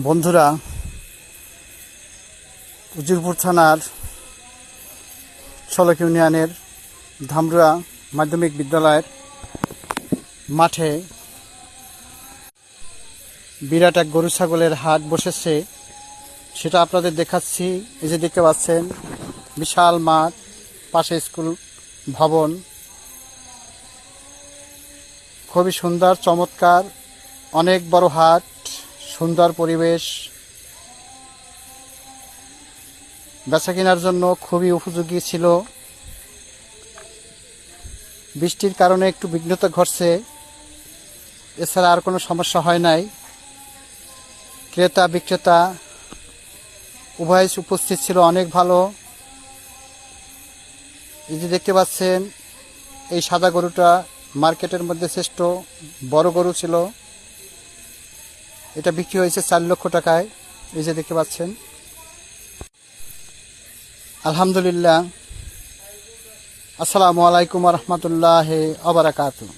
বন্ধুরা, উজিরপুর থানার শলক ইউনিয়নের ধামরুয়া মাধ্যমিক বিদ্যালয়ের মাঠে বিরাট এক গরু ছাগলের হাট বসেছে, সেটা আপনাদের দেখাচ্ছি। এই যে দেখতে পাচ্ছেন বিশাল মাঠ, পাশে স্কুল ভবন, খুবই সুন্দর চমৎকার, অনেক বড় হাট, সুন্দর পরিবেশ, বেচা কেনার জন্য খুবই উপযোগী ছিল। বৃষ্টির কারণে একটু বিঘ্নতা ঘটছে, এছাড়া আর কোনো সমস্যা হয় নাই। ক্রেতা বিক্রেতা উভয় উপস্থিত ছিল, অনেক ভালো। এই যে দেখতে পাচ্ছেন এই সাদা গরুটা মার্কেটের মধ্যে শ্রেষ্ঠ বড় গরু ছিল, এটা বিক্রি হয়েছে 4 লক্ষ টাকায়। এই যে দেখতে পাচ্ছেন, আলহামদুলিল্লাহ। আসসালামু আলাইকুম ওয়া রাহমাতুল্লাহি ওয়া বারাকাতুহু।